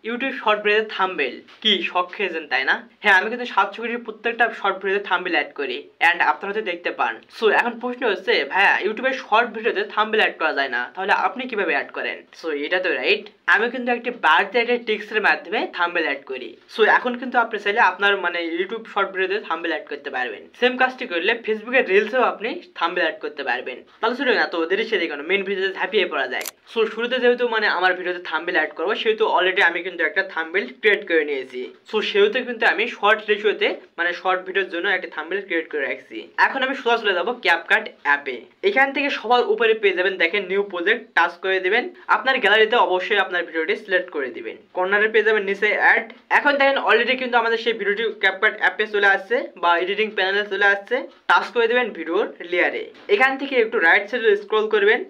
YouTube short ভিডিওতে thumbnail কি শখ খেয়েছেন তাই না? হ্যাঁ, আমি কিন্তু 700 কোটির প্রত্যেকটা শর্ট ভিডিওতে থাম্বনেল অ্যাড করি এন্ড আপনারা হয়তো দেখতে পান। সো এখন প্রশ্ন হচ্ছে ভাইয়া ইউটিউবে শর্ট ভিডিওতে থাম্বনেল অ্যাড করা যায় না, তাহলে আপনি কিভাবে অ্যাড করেন? সো এটা তো রাইট, আমি কিন্তু একটি বাড়তি একটা টিক্সের মাধ্যমে থাম্বনেল অ্যাড করি। সো এখন কিন্তু আপনি চাইলে আপনার ইউটিউব শর্ট ভিডিওতে থাম্বনেল অ্যাড করতে পারবেন। সেম কাজটি করলে ফেসবুকের রিলসেও আপনি থাম্বনেল অ্যাড করতে পারবেন। তাহলে শুনুন না, তো দেরি সেদিকে কেন, মেইন ভিডিওতে ঝাঁপিয়ে পড়া যায়। সো শুরুতে যেহেতু আমার ভিডিওতে থাম্বনেল অ্যাড করবো, সেহেতু অলরেডি আমি কিন্তু একটা থাম্বনেল ক্রিয়েট করে নিয়েছি। সো সেহেতু কিন্তু আমি শর্ট রেশিওতে শর্ট ভিডিওর জন্য একটা থাম্বনেল ক্রিয়েট করে রাখছি। এখন আমি সোজা চলে যাবো ক্যাপকাট অ্যাপে। এখান থেকে সবার উপরে পেয়ে যাবেন, দেখেন নিউ প্রজেক্ট, টাচ করে দিবেন। আপনার গ্যালারিতে অবশ্যই আপনার ভিডিওটি সিলেক্ট করে দিবেন। কর্নারে পেয়ে যাবেন নিচে অ্যাড। এখন দেখেন অলরেডি কিন্তু আমাদের সেই ভিডিওটি ক্যাপকাট অ্যাপে চলে আসছে বা এডিটিং প্যানেলে চলে আসছে। টাচ করে দেবেন ভিডিওর লেয়ারে। এখান থেকে একটু রাইট সাইডে স্ক্রল করবেন,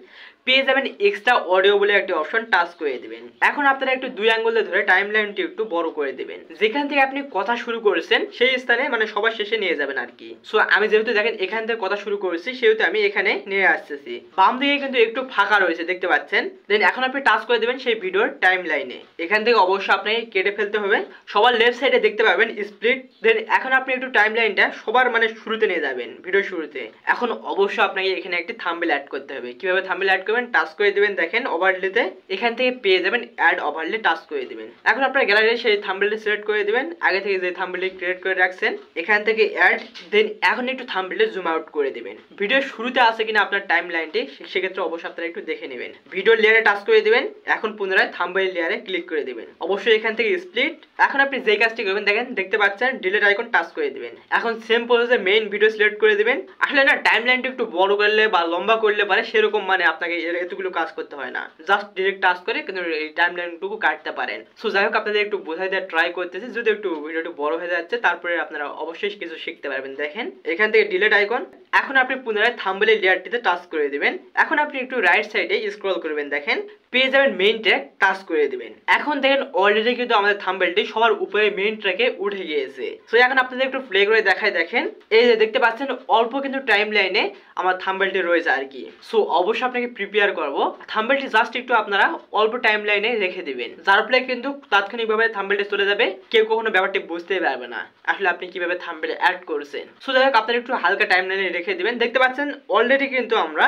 পেয়ে যাবেন এক্সট্রা অডিও বলে একটি অপশন, টাচ করে দিবেন। এখন আপনারা একটু দুই আঙ্গুলে ধরে টাইমলাইনটি একটু বড় করে দিবেন। যেখান থেকে আপনি কথা শুরু করেছেন সেই স্থানে সবার শেষে নিয়ে যাবেন আর কি। সো আমি যেহেতু দেখেন এখান থেকে কথা শুরু করেছি, সেহেতু আমি এখানে নিয়ে আসতেছি। বাম দিকে কিন্তু একটু ফাঁকা রয়েছে, দেখতে পাচ্ছেন। দেন এখন আপনি টাচ করে দেবেন সেই ভিডিওর টাইমলাইনে। এখান থেকে অবশ্যই আপনাকে কেটে ফেলতে হবে। সবার লেফট সাইডে দেখতে পাবেন স্প্লিট। দেন এখন আপনি একটু টাইমলাইনটা সবার শুরুতে নিয়ে যাবেন, ভিডিও শুরুতে। এখন অবশ্যই আপনাকে এখানে একটি থাম্বনেল অ্যাড করতে হবে। কিভাবে থাম্বনেল অ্যাড করবেন? টাচ করে দিবেন, দেখেন ওভারলেতে। এখান থেকে পেয়ে যাবেন অ্যাড ওভারলে, টাচ করে দিবেন। এখন আপনার গ্যালারিতে সেই থাম্বনেলটি সিলেক্ট করে দিবেন, আগে থেকে যে থাম্বনেলটি ক্রিয়েট করে রাখছেন। এখান থেকে অ্যাড, দেন এখন একটু থাম্বনেলটি জুম আউট করে দিবেন। ভিডিওর শুরুতে আছে কিনা আপনার টাইমলাইনটি, সেক্ষেত্রে অবশ্যই আপনারা একটু দেখে নেবেন। ভিডিওর লেয়ারে টাচ করে দিবেন। এখন পুনরায় থাম্বনেল লেয়ারে ক্লিক করে দিবেন। অবশ্যই এখান থেকে স্প্লিট। এখন আপনি যে কাজটি করবেন, দেখেন দেখতে পাচ্ছেন ডিলিট আইকন, টাচ করে দিবেন। এখন সেম প্রসেসে মেইন ভিডিও সিলেক্ট করে দিবেন। আসলে টাইমলাইনটি একটু বড় করলে বা লম্বা করলে পারে সেরকম আপনাকে এতগুলো কাজ করতে হয় না, জাস্ট ডিরেক্ট টাচ করে কিন্তু এই টাইমলাইনটুকু কাটতে পারেন। সো যাই হোক, আপনাদের একটু বোঝাই দেওয়ার ট্রাই করতেছি। যদি একটু ভিডিওটি বড় হয়ে যাচ্ছে, তারপরে আপনারা অবশ্যই কিছু শিখতে পারবেন। দেখেন এখান থেকে ডিলিট আইকন। এখন আপনি পুনরায় থাম্বনেল লেয়ারটিতে টাচ করে দিবেন। এখন আপনি একটু রাইট সাইডে স্ক্রল করবেন, দেখেন পেয়ে যাবেন মেইন ট্র্যাক, টাচ করে দিবেন। এখন দেখেন অলরেডি কিন্তু আমাদের থাম্বনেলটি সবার উপরে মেইন ট্র্যাকে উঠে গিয়েছে। সো এখন আপনাদের একটু প্লে করে দেখাই, দেখেন এই যে দেখতে পাচ্ছেন অল্প কিন্তু টাইমলাইনে আমার থাম্বনেলটি রয়েছে আর কি। সো অবশ্যই আপনাকে প্রিপেয়ার করব, থাম্বনেলটি জাস্ট একটু আপনারা অল্প টাইমলাইনে রেখে দিবেন, যার ফলে কিন্তু তাৎক্ষণিকভাবে থাম্বনেলটি চলে যাবে, কেউ কখনো ব্যাপারটি বুঝতেই পারবে না আসলে আপনি কিভাবে থাম্বনেল অ্যাড করছেন। সো যাই হোক, আপনারা একটু হালকা টাইমলাইনে রেখে দিবেন। দেখতে পাচ্ছেন অলরেডি কিন্তু আমরা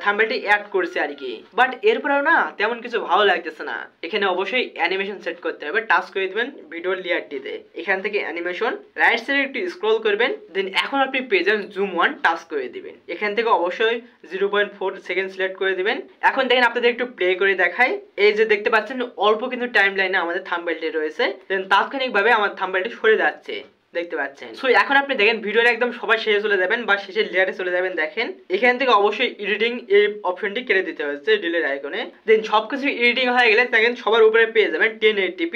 থাম্বনেলটি অ্যাড করছি আর কি। বাট এরপরেও না তেমন কিছু ভালো লাগতেছে না। এখানে অবশ্যই অ্যানিমেশন সেট করতে হবে, টাচ করে দিবেন ভিডিও লেয়ারটিতে। এখান থেকে অ্যানিমেশন, রাইট সাইডে একটু স্ক্রল করবেন। দেন এখন আপনি পেয়ে যাবেন জুম ওয়ান, টাচ করে দিবেন। এখান থেকে অবশ্যই 0.4 সেকেন্ড সিলেক্ট করে দিবেন। এখন দেখেন আপনাদের একটু প্লে করে দেখাই। এই যে দেখতে পাচ্ছেন অল্প কিন্তু টাইমলাইনে আমাদের থাম্বনেলটি রয়েছে। দেন তাৎক্ষণিকভাবে আমার থাম্বনেলটি সরে যাচ্ছে, দেখতে পাচ্ছেন। সো এখন আপনি দেখেন ভিডিওর একদম সবাই শেষে চলে যাবেন বা শেষের লেয়ারে চলে যাবেন। দেখেন এখান থেকে অবশ্যই এডিটিং এই অপশনটি কেটে দিতে হচ্ছে ডিলিট আইকনে। দেন সবকিছু এডিটিং হয়ে গেলে দেখেন সবার উপরে পেয়ে যাবেন 1080p।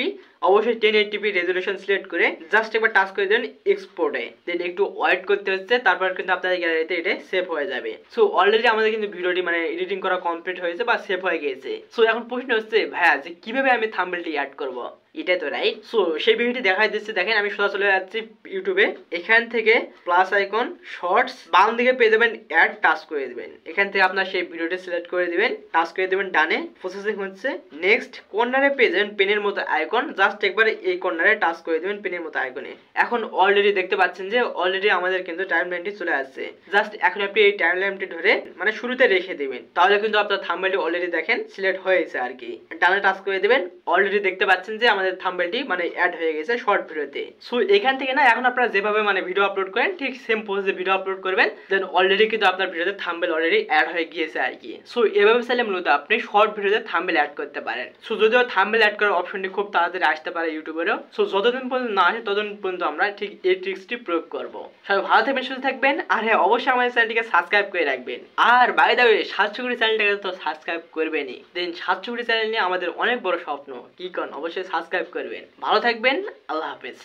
অবশ্যই 1080p রেজলিউশন সিলেক্ট করে জাস্ট একবার টাচ করে দেন এক্সপোর্টে। দেন একটু ওয়েট করতে হচ্ছে, তারপর কিন্তু আপনাদের গ্যালারিতে এটা সেভ হয়ে যাবে। সো অলরেডি আমাদের কিন্তু ভিডিওটি এডিটিং করা কমপ্লিট হয়েছে বা সেভ হয়ে গিয়েছে। সো এখন প্রশ্ন হচ্ছে ভাইয়া যে কিভাবে আমি থাম্বনেলটি অ্যাড করব, এটাই তো রাইট। সো সেই ভিডিওটি দেখাই দিচ্ছি। দেখেন আমি সোজা চলে যাচ্ছি ইউটিউবে। এখান থেকে প্লাস আইকন, শর্টস, বাম দিকে পেয়ে যাবেন অ্যাড, টাচ করে দিবেন। এখান থেকে আপনার সেই ভিডিওটি সিলেক্ট করে দিবেন, টাচ করে দিবেন ডানে, প্রসেসিং হচ্ছে। নেক্সট কর্নারে পেয়ে যাবেন পেনের মতো আইকন, জাস্ট একবার এই কর্নারে টাচ করে দিবেন পেনের মতো আইকনে। এখন অলরেডি দেখতে পাচ্ছেন যে অলরেডি আমাদের কিন্তু টাইমলাইনটি চলে আসছে। জাস্ট এখন আপনি এই টাইমলাইনটি ধরে শুরুতে রেখে দিবেন, তাহলে কিন্তু আপনার থাম্বনেলটি অলরেডি দেখেন সিলেক্ট হয়েছে আর কি। ডানে টাচ করে দিবেন। অলরেডি দেখতে পাচ্ছেন যে আমাদের থাম্বনেলটি অ্যাড হয়ে গেছে শর্ট ভিডিওতে। সো এখান থেকে না এখন আপনারা যেভাবে ভিডিও আপলোড করেন ঠিক সেম প্রসেসে ভিডিও আপলোড করবেন। দেন অলরেডি কিন্তু আপনার ভিডিওতে থাম্বনেল অলরেডি অ্যাড হয়ে গিয়েছে আর কি। সো এভাবে চাইলে মূলত আপনি শর্ট ভিডিওতে থাম্বনেল অ্যাড করতে পারেন। সো যদিও থাম্বনেল অ্যাড করার অপশনটি খুব তাড়াতাড়ি আসতে পারে ইউটিউবেরও। সো যতদিন পর্যন্ত না আসে ততদিন পর্যন্ত আমরা ঠিক এই ট্রিক্সটি প্রয়োগ করব। সবাই ভালো থাকবেন, সুস্থ থাকবেন। আর হ্যাঁ, অবশ্যই আমাদের চ্যানেলটিকে সাবস্ক্রাইব করে রাখবেন। আর বাই দ্য ওয়ে 700 কোটি চ্যানেলটাকে তো সাবস্ক্রাইব করবেনই। দেন 700 কোটি চ্যানেল নিয়ে আমাদের অনেক বড় স্বপ্ন, কি করেন অবশ্যই সাবস্ক্রাইব করবেন। ভালো থাকবেন, আল্লাহ হাফেজ।